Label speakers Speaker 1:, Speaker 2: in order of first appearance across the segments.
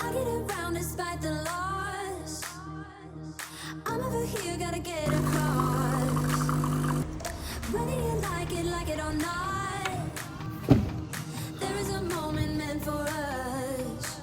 Speaker 1: I get around despite the loss. I'm over here, gotta get across. Whether you like it or not, there is a moment meant for us.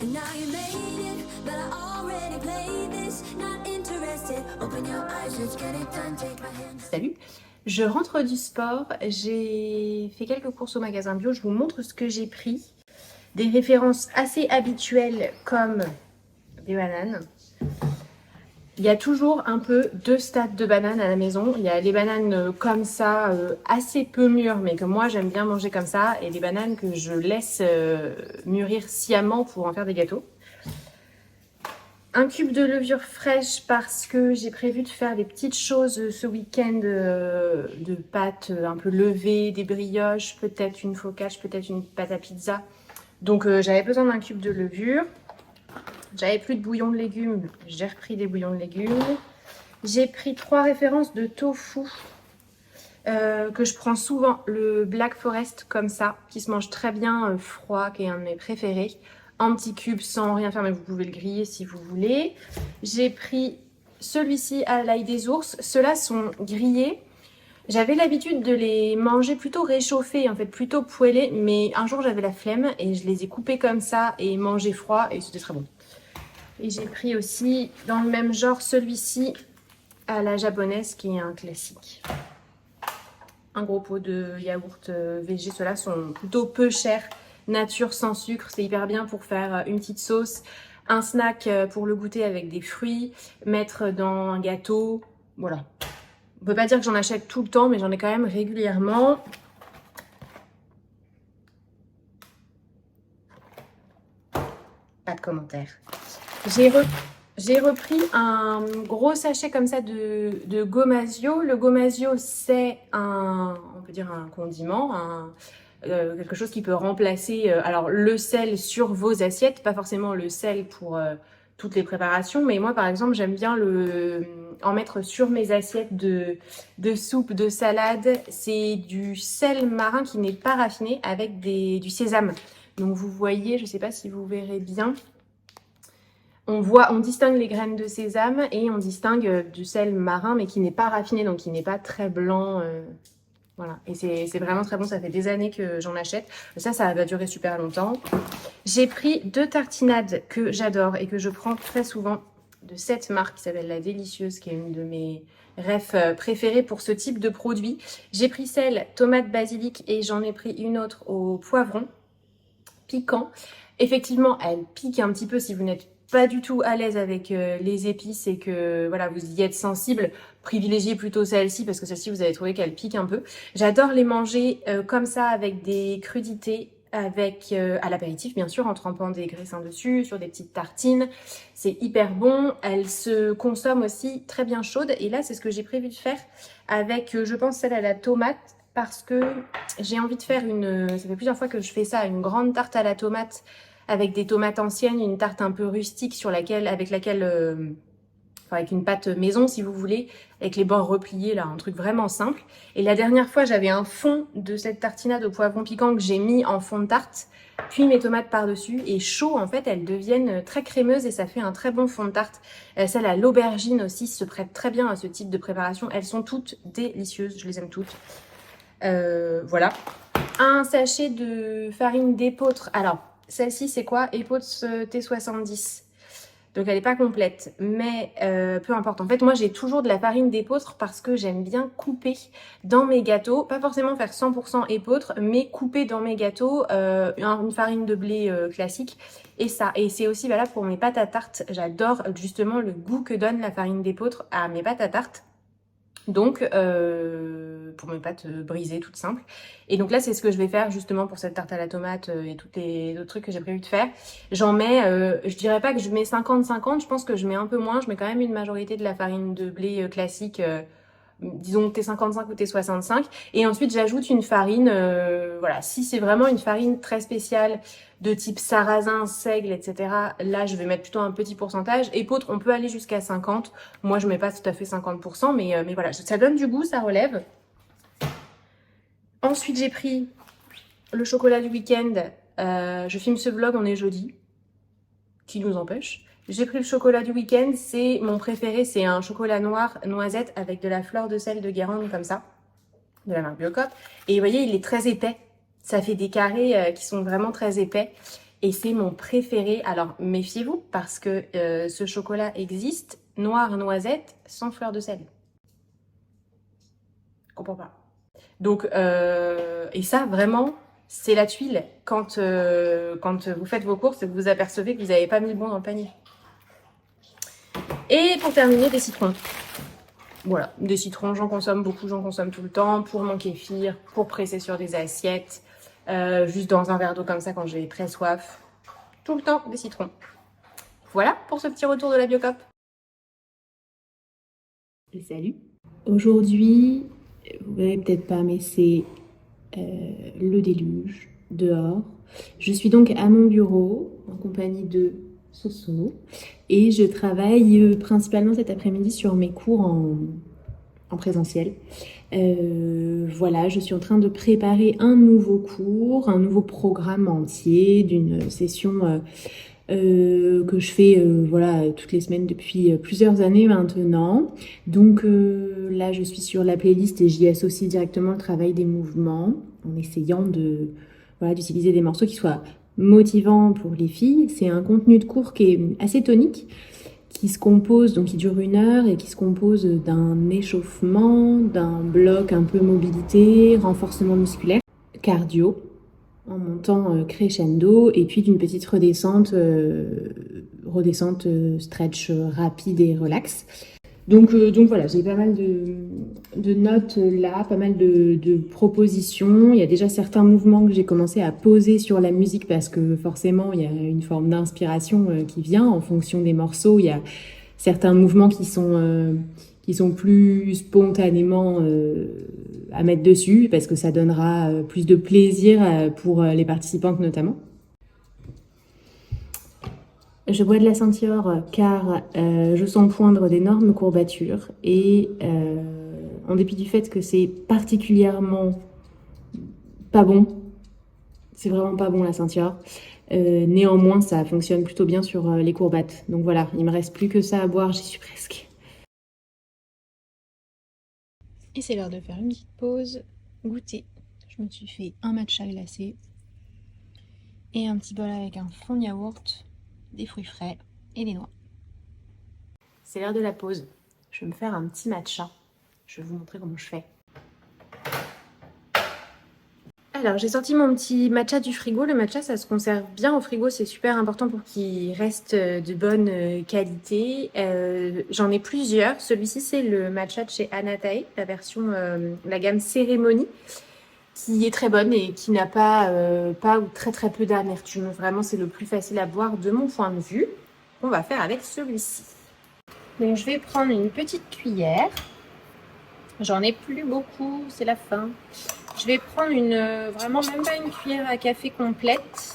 Speaker 1: And now you made it, but I already played this. Not interested, open your eyes, let's get it done, take my hand.
Speaker 2: Salut, je rentre du sport, j'ai fait quelques courses au magasin bio, je vous montre ce que j'ai pris. Des références assez habituelles comme des bananes. Il y a toujours un peu deux stades de bananes à la maison. Il y a les bananes comme ça, assez peu mûres, mais que moi j'aime bien manger comme ça, et les bananes que je laisse mûrir sciemment pour en faire des gâteaux. Un cube de levure fraîche parce que j'ai prévu de faire des petites choses ce week-end, de pâtes un peu levées, des brioches, peut-être une focaccia, peut-être une pâte à pizza. Donc j'avais besoin d'un cube de levure. J'avais plus de bouillon de légumes, j'ai repris des bouillons de légumes. J'ai pris 3 références de tofu que je prends souvent. Le Black Forest comme ça, qui se mange très bien froid, qui est un de mes préférés. En petits cubes sans rien faire, mais vous pouvez le griller si vous voulez. J'ai pris celui-ci à l'ail des ours. Ceux-là sont grillés. J'avais l'habitude de les manger plutôt réchauffés, en fait, plutôt poêlés. Mais un jour, j'avais la flemme et je les ai coupés comme ça et mangés froid et c'était très bon. Et j'ai pris aussi, dans le même genre, celui-ci à la japonaise, qui est un classique. Un gros pot de yaourt végé. Ceux-là sont plutôt peu chers. Nature sans sucre, c'est hyper bien pour faire une petite sauce, un snack pour le goûter avec des fruits, mettre dans un gâteau, voilà. On peut pas dire que j'en achète tout le temps, mais j'en ai quand même régulièrement. Pas de commentaires. J'ai repris un gros sachet comme ça de Gomasio. Le Gomasio, c'est on peut dire un condiment, quelque chose qui peut remplacer alors le sel sur vos assiettes, pas forcément le sel pour toutes les préparations, mais moi par exemple j'aime bien en mettre sur mes assiettes de soupe, de salade. C'est du sel marin qui n'est pas raffiné avec du sésame. Donc vous voyez, je sais pas si vous verrez bien, on distingue les graines de sésame et on distingue du sel marin mais qui n'est pas raffiné, donc qui n'est pas très blanc. Voilà, et c'est vraiment très bon, ça fait des années que j'en achète. Ça va durer super longtemps. J'ai pris 2 tartinades que j'adore et que je prends très souvent de cette marque qui s'appelle La Délicieuse, qui est une de mes refs préférées pour ce type de produit. J'ai pris celle tomate basilic et j'en ai pris une autre au poivron piquant. Effectivement, elle pique un petit peu si vous n'êtes pas du tout à l'aise avec les épices et que voilà, vous y êtes sensible. Privilégiez plutôt celle-ci parce que celle-ci vous allez trouver qu'elle pique un peu. J'adore les manger comme ça avec des crudités, avec à l'apéritif bien sûr, en trempant des graissins dessus, sur des petites tartines. C'est hyper bon. Elle se consomme aussi très bien chaude et là c'est ce que j'ai prévu de faire avec je pense celle à la tomate, parce que j'ai envie de faire ça fait plusieurs fois que je fais ça, une grande tarte à la tomate avec des tomates anciennes, une tarte un peu rustique avec une pâte maison si vous voulez, avec les bords repliés là, un truc vraiment simple. Et la dernière fois, j'avais un fond de cette tartinade au poivron piquant que j'ai mis en fond de tarte, puis mes tomates par-dessus, et chaud en fait, elles deviennent très crémeuses et ça fait un très bon fond de tarte. Celle à l'aubergine aussi se prête très bien à ce type de préparation. Elles sont toutes délicieuses, je les aime toutes. Voilà. Un sachet de farine d'épeautre. Alors, celle-ci, c'est quoi? Épeautre T70. Donc, elle n'est pas complète, mais peu importe. En fait, moi, j'ai toujours de la farine d'épeautre parce que j'aime bien couper dans mes gâteaux. Pas forcément faire 100% épeautre, mais couper dans mes gâteaux une farine de blé classique. Et ça. Et c'est aussi valable pour mes pâtes à tarte. J'adore justement le goût que donne la farine d'épeautre à mes pâtes à tarte. Donc, pour mes pâtes brisées, toutes simples. Et donc là, c'est ce que je vais faire justement pour cette tarte à la tomate et tous les autres trucs que j'ai prévu de faire. J'en mets, je dirais pas que je mets 50-50, je pense que je mets un peu moins. Je mets quand même une majorité de la farine de blé classique, disons T55 ou T65. Et ensuite, j'ajoute une farine, voilà, si c'est vraiment une farine très spéciale de type sarrasin, seigle, etc. Là, je vais mettre plutôt un petit pourcentage. Épeautre, on peut aller jusqu'à 50. Moi, je mets pas tout à fait 50%, mais voilà, ça donne du goût, ça relève. Ensuite, j'ai pris le chocolat du week-end. Je filme ce vlog, on est jeudi. qui nous empêche. J'ai pris le chocolat du week-end, c'est mon préféré, c'est un chocolat noir noisette avec de la fleur de sel de Guérande comme ça, de la marque Biocop. Et vous voyez, il est très épais. Ça fait des carrés qui sont vraiment très épais. Et c'est mon préféré. Alors, méfiez-vous parce que ce chocolat existe, noir noisette, sans fleur de sel. Je comprends pas. Donc, et ça, vraiment, c'est la tuile. Quand vous faites vos courses et que vous apercevez que vous n'avez pas mis le bon dans le panier. Et pour terminer, des citrons. Voilà, des citrons, j'en consomme beaucoup, j'en consomme tout le temps. Pour mon kéfir, pour presser sur des assiettes. Juste dans un verre d'eau comme ça quand j'ai très soif. Tout le temps, des citrons. Voilà pour ce petit retour de la Biocop. Et salut. Aujourd'hui, vous verrez peut-être pas, mais c'est le déluge dehors. Je suis donc à mon bureau en compagnie de Soso et je travaille principalement cet après-midi sur mes cours en présentiel. Voilà, je suis en train de préparer un nouveau cours, un nouveau programme entier d'une session que je fais voilà, toutes les semaines depuis plusieurs années maintenant. Donc là, je suis sur la playlist et j'y associe directement le travail des mouvements en essayant voilà, d'utiliser des morceaux qui soient motivants pour les filles. C'est un contenu de cours qui est assez tonique, qui se compose, donc qui dure 1 heure et qui se compose d'un échauffement, d'un bloc un peu mobilité, renforcement musculaire, cardio, en montant crescendo, et puis d'une petite redescente, stretch rapide et relax. Donc voilà, j'ai pas mal de notes là, pas mal de propositions. Il y a déjà certains mouvements que j'ai commencé à poser sur la musique parce que forcément, il y a une forme d'inspiration qui vient en fonction des morceaux. Il y a certains mouvements qui sont plus spontanément à mettre dessus parce que ça donnera plus de plaisir pour les participantes notamment. Je bois de la Ceinture car je sens poindre d'énormes courbatures et en dépit du fait que c'est particulièrement pas bon, c'est vraiment pas bon la Ceinture, néanmoins ça fonctionne plutôt bien sur les courbattes. Donc voilà, il me reste plus que ça à boire, j'y suis presque. Et c'est l'heure de faire une petite pause, goûter. Je me suis fait un matcha glacé et un petit bol avec un fond de yaourt, des fruits frais et des noix. C'est l'heure de la pause. Je vais me faire un petit matcha. Je vais vous montrer comment je fais. Alors, j'ai sorti mon petit matcha du frigo. Le matcha, ça se conserve bien au frigo. C'est super important pour qu'il reste de bonne qualité. J'en ai plusieurs. Celui-ci, c'est le matcha de chez Anatae, la version, la gamme cérémonie, qui est très bonne et qui n'a pas ou très très peu d'amertume. Vraiment, c'est le plus facile à boire de mon point de vue. On va faire avec celui-ci. Donc, je vais prendre une petite cuillère. J'en ai plus beaucoup, c'est la fin. Je vais prendre vraiment même pas une cuillère à café complète.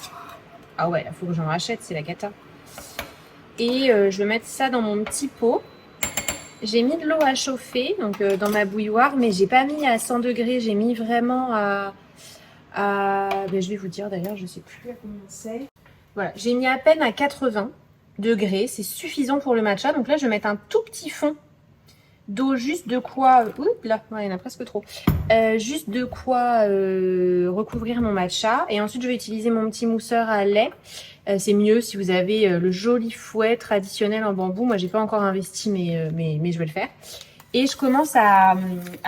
Speaker 2: Ah ouais, il faut que j'en rachète, c'est la cata. Et je vais mettre ça dans mon petit pot. J'ai mis de l'eau à chauffer, donc dans ma bouilloire, mais j'ai pas mis à 100 degrés. J'ai mis vraiment ben, je vais vous dire d'ailleurs, je sais plus à combien c'est. Voilà, j'ai mis à peine à 80 degrés. C'est suffisant pour le matcha. Donc là, je vais mettre un tout petit fond d'eau, juste de quoi... Oups, là, ouais, il y en a presque trop. Juste de quoi recouvrir mon matcha. Et ensuite, je vais utiliser mon petit mousseur à lait. C'est mieux si vous avez le joli fouet traditionnel en bambou. Moi, j'ai pas encore investi, mais je vais le faire. Et je commence à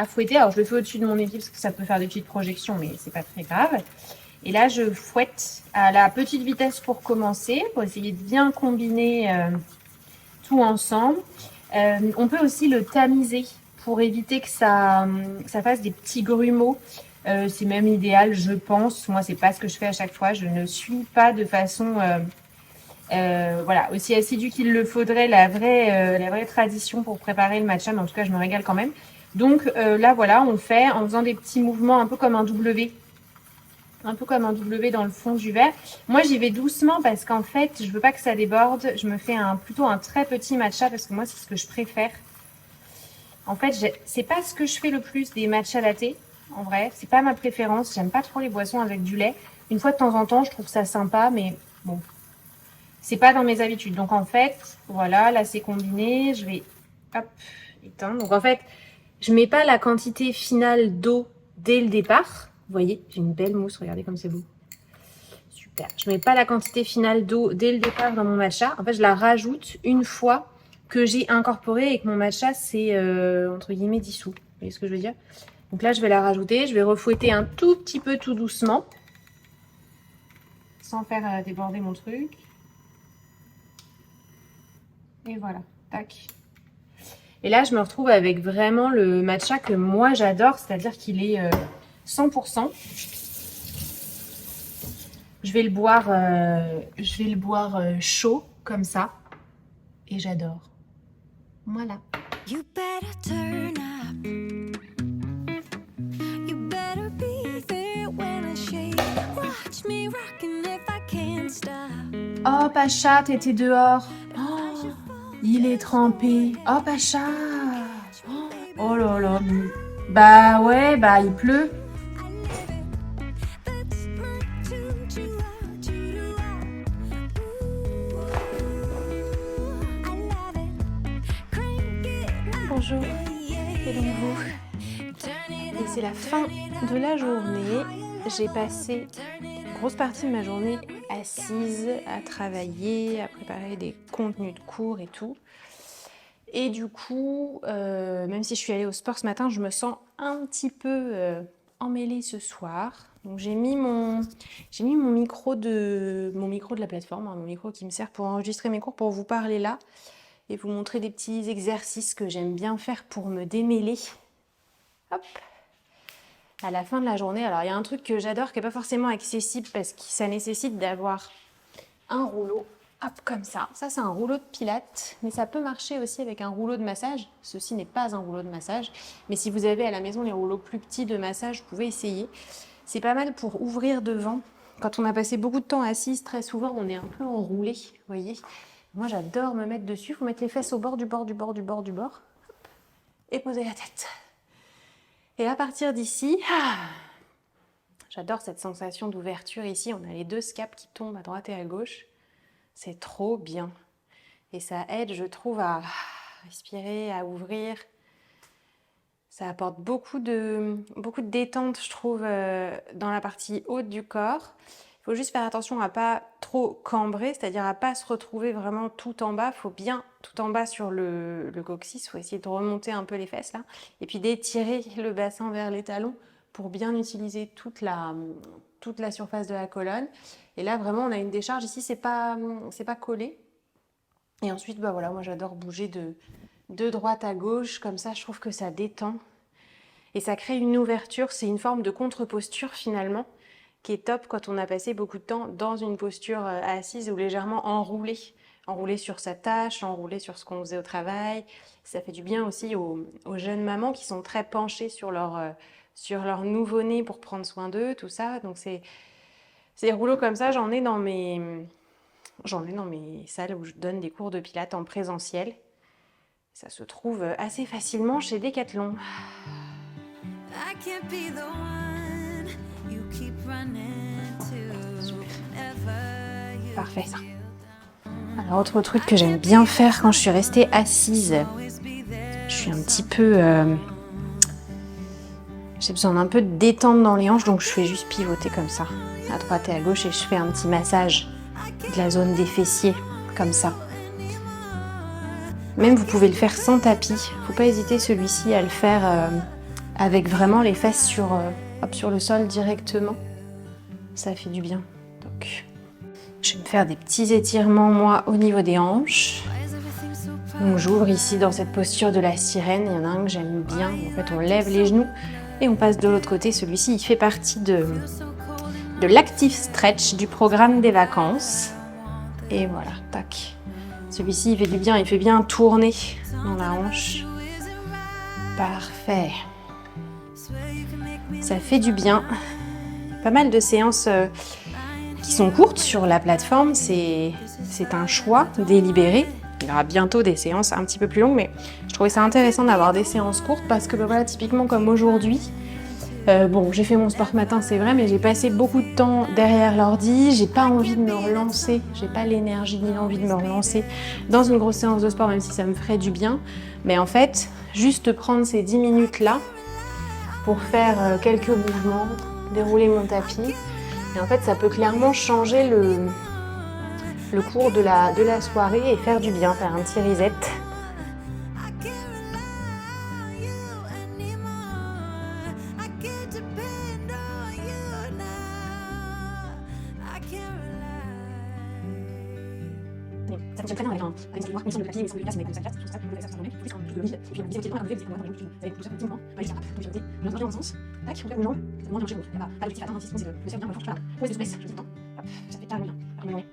Speaker 2: fouetter. Alors, je le fais au-dessus de mon épi parce que ça peut faire des petites projections, mais c'est pas très grave. Et là, je fouette à la petite vitesse pour commencer, pour essayer de bien combiner tout ensemble. On peut aussi le tamiser pour éviter que ça fasse des petits grumeaux. C'est même idéal, je pense. Moi, c'est pas ce que je fais à chaque fois. Je ne suis pas de façon voilà, aussi assidue qu'il le faudrait, la vraie tradition pour préparer le matcha. Mais en tout cas, je me régale quand même. Donc là, voilà, on fait en faisant des petits mouvements un peu comme un W. Un peu comme un W dans le fond du verre. Moi, j'y vais doucement parce qu'en fait, je veux pas que ça déborde. Je me fais plutôt un très petit matcha parce que moi, c'est ce que je préfère. En fait, c'est pas ce que je fais le plus des matcha latte. En vrai, c'est pas ma préférence. J'aime pas trop les boissons avec du lait. Une fois de temps en temps, je trouve ça sympa, mais bon. C'est pas dans mes habitudes. Donc en fait, voilà, là c'est combiné. Je vais hop, éteindre. Donc en fait, je mets pas la quantité finale d'eau dès le départ. Vous voyez, j'ai une belle mousse, regardez comme c'est beau. Super. Je mets pas la quantité finale d'eau dès le départ dans mon matcha. En fait, je la rajoute une fois que j'ai incorporé et que mon matcha c'est entre guillemets dissous. Vous voyez ce que je veux dire? Donc là, je vais la rajouter. Je vais refouetter un tout petit peu tout doucement. Sans faire déborder mon truc. Et voilà, tac. Et là, je me retrouve avec vraiment le matcha que moi j'adore, c'est-à-dire qu'il est 100%. Je vais le boire chaud, comme ça. Et j'adore. Voilà.
Speaker 1: You better turn up. You better be there when I shake. Watch me rockin' if I can't stop.
Speaker 2: Oh, Pacha, t'étais dehors. Oh, il est trempé. Oh, Pacha. Oh là là. Bah ouais, bah il pleut. Bonjour, hello vous. Et c'est la fin de la journée. J'ai passé une grosse partie de ma journée assise à travailler, à préparer des contenus de cours et tout. Et du coup, même si je suis allée au sport ce matin, je me sens un petit peu emmêlée ce soir. Donc j'ai mis mon micro de la plateforme, hein, mon micro qui me sert pour enregistrer mes cours, pour vous parler là et vous montrer des petits exercices que j'aime bien faire pour me démêler. Hop, à la fin de la journée. Alors il y a un truc que j'adore qui n'est pas forcément accessible parce que ça nécessite d'avoir un rouleau. Hop, comme ça. Ça, c'est un rouleau de pilates, mais ça peut marcher aussi avec un rouleau de massage. Ceci n'est pas un rouleau de massage, mais si vous avez à la maison les rouleaux plus petits de massage, vous pouvez essayer. C'est pas mal pour ouvrir devant. Quand on a passé beaucoup de temps assise, très souvent, on est un peu enroulé, vous voyez. Moi, j'adore me mettre dessus. Il faut mettre les fesses au bord du bord. Et poser la tête. Et à partir d'ici, j'adore cette sensation d'ouverture ici. On a les deux scaps qui tombent à droite et à gauche. C'est trop bien. Et ça aide, je trouve, à respirer, à ouvrir. Ça apporte beaucoup de détente, je trouve, dans la partie haute du corps. Il faut juste faire attention à ne pas trop cambrer, c'est-à-dire à ne pas se retrouver vraiment tout en bas. Il faut bien tout en bas sur le coccyx. Il faut essayer de remonter un peu les fesses là. Et puis d'étirer le bassin vers les talons pour bien utiliser toute la surface de la colonne. Et là, vraiment, on a une décharge. Ici, c'est pas collé. Et ensuite, bah voilà, moi, j'adore bouger de droite à gauche. Comme ça, je trouve que ça détend. Et ça crée une ouverture. C'est une forme de contre-posture, finalement, qui est top quand on a passé beaucoup de temps dans une posture assise ou légèrement enroulée. Enroulée sur sa tâche, enroulée sur ce qu'on faisait au travail. Ça fait du bien aussi aux jeunes mamans qui sont très penchées sur leur nouveau-né pour prendre soin d'eux, tout ça. Donc c'est des rouleaux comme ça, j'en ai dans mes salles où je donne des cours de pilates en présentiel. Ça se trouve assez facilement chez Decathlon. Parfait ça. Alors autre truc que j'aime bien faire quand je suis restée assise, je suis un petit peu... j'ai besoin d'un peu de détente dans les hanches, donc je fais juste pivoter comme ça, à droite et à gauche, et je fais un petit massage de la zone des fessiers, comme ça. Même vous pouvez le faire sans tapis, faut pas hésiter celui-ci à le faire avec vraiment les fesses sur le sol directement. Ça fait du bien. Donc, je vais me faire des petits étirements, moi, au niveau des hanches. Donc j'ouvre ici dans cette posture de la sirène, il y en a un que j'aime bien. En fait, on lève les genoux et on passe de l'autre côté. Celui-ci, il fait partie de l'active stretch du programme des vacances. Et voilà, tac. Celui-ci, il fait du bien, il fait bien tourner dans la hanche. Parfait. Ça fait du bien. Pas mal de séances qui sont courtes sur la plateforme. C'est un choix délibéré. Il y aura bientôt des séances un petit peu plus longues, mais je trouvais ça intéressant d'avoir des séances courtes parce que voilà, typiquement comme aujourd'hui, Bon, j'ai fait mon sport ce matin, c'est vrai, mais j'ai passé beaucoup de temps derrière l'ordi. J'ai pas envie de me relancer, j'ai pas l'énergie ni l'envie de me relancer dans une grosse séance de sport, même si ça me ferait du bien. Mais en fait, juste prendre ces 10 minutes-là pour faire quelques mouvements, dérouler mon tapis. Et en fait, ça peut clairement changer le cours de la soirée et faire du bien, faire un petit reset. Ça fonctionne très bien avec un condition de clavier, mais sans de classe, mais comme ça classe, sur ça, vous pouvez faire ça plus plus de vide, puis une visibilité à lever, vous allez pouvoir tout simplement, réussir à pivoter, le dans un sens, tac, on fait vos jambes, ça demande un chez vous. Il n'y a pas le petit patin d'insistance, c'est le cerveau bien, le fort, voilà. Pose de souplesse, je dis tout le temps, hop, ça fait carrément bien, après une journée.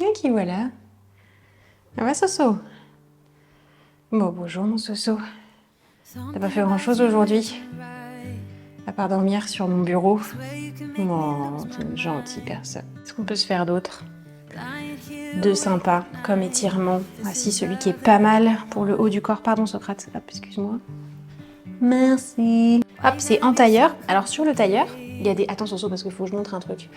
Speaker 2: Ok, voilà. Ah ouais, Soso. Bon, bonjour mon Soso. T'as pas fait grand chose aujourd'hui, à part dormir sur mon bureau. Oh, c'est une gentille personne. Qu'est-ce qu'on peut se faire d'autre de sympa, comme étirement? Ah si, celui qui est pas mal pour le haut du corps. Pardon Socrate, hop, excuse-moi. Merci. Hop, c'est en tailleur. Alors sur le tailleur, il y a des... Attends Soso, parce qu'il faut que je montre un truc.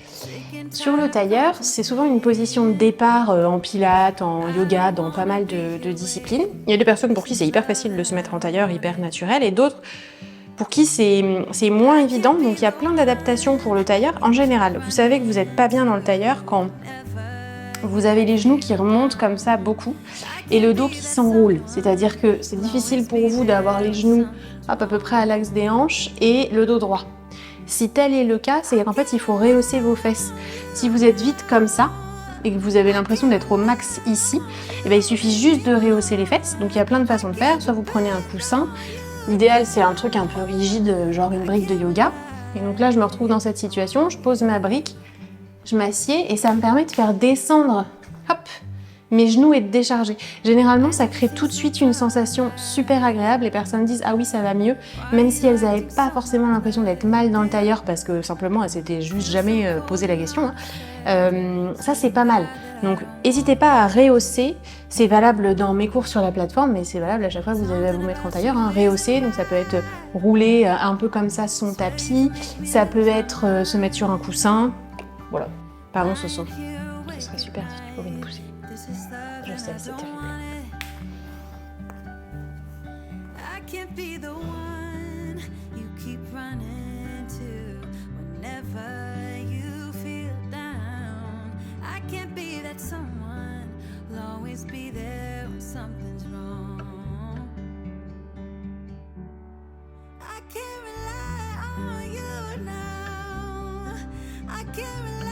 Speaker 2: Sur le tailleur, c'est souvent une position de départ en pilates, en yoga, dans pas mal de disciplines. Il y a des personnes pour qui c'est hyper facile de se mettre en tailleur, hyper naturel, et d'autres pour qui c'est moins évident. Donc il y a plein d'adaptations pour le tailleur. En général, vous savez que vous n'êtes pas bien dans le tailleur quand vous avez les genoux qui remontent comme ça beaucoup et le dos qui s'enroule. C'est-à-dire que c'est difficile pour vous d'avoir les genoux hop, à peu près à l'axe des hanches et le dos droit. Si tel est le cas, c'est qu'en fait il faut rehausser vos fesses. Si vous êtes vite comme ça et que vous avez l'impression d'être au max ici, eh bien, il suffit juste de rehausser les fesses. Donc il y a plein de façons de faire. Soit vous prenez un coussin. L'idéal c'est un truc un peu rigide, genre une brique de yoga. Et donc là je me retrouve dans cette situation, je pose ma brique, je m'assieds et ça me permet de faire descendre hop, mes genoux et de décharger. Généralement, ça crée tout de suite une sensation super agréable. Les personnes disent « Ah oui, ça va mieux », même si elles n'avaient pas forcément l'impression d'être mal dans le tailleur parce que simplement, elles s'étaient juste jamais posé la question. Ça, c'est pas mal. Donc, n'hésitez pas à rehausser. C'est valable dans mes cours sur la plateforme, mais c'est valable à chaque fois que vous allez vous mettre en tailleur. Rehausser, donc ça peut être rouler un peu comme ça son tapis. Ça peut être se mettre sur un coussin. Voilà. Pardon, Soso. Ce serait super si tu pouvais me pousser. Je sais, c'est terrible.
Speaker 1: I can't rely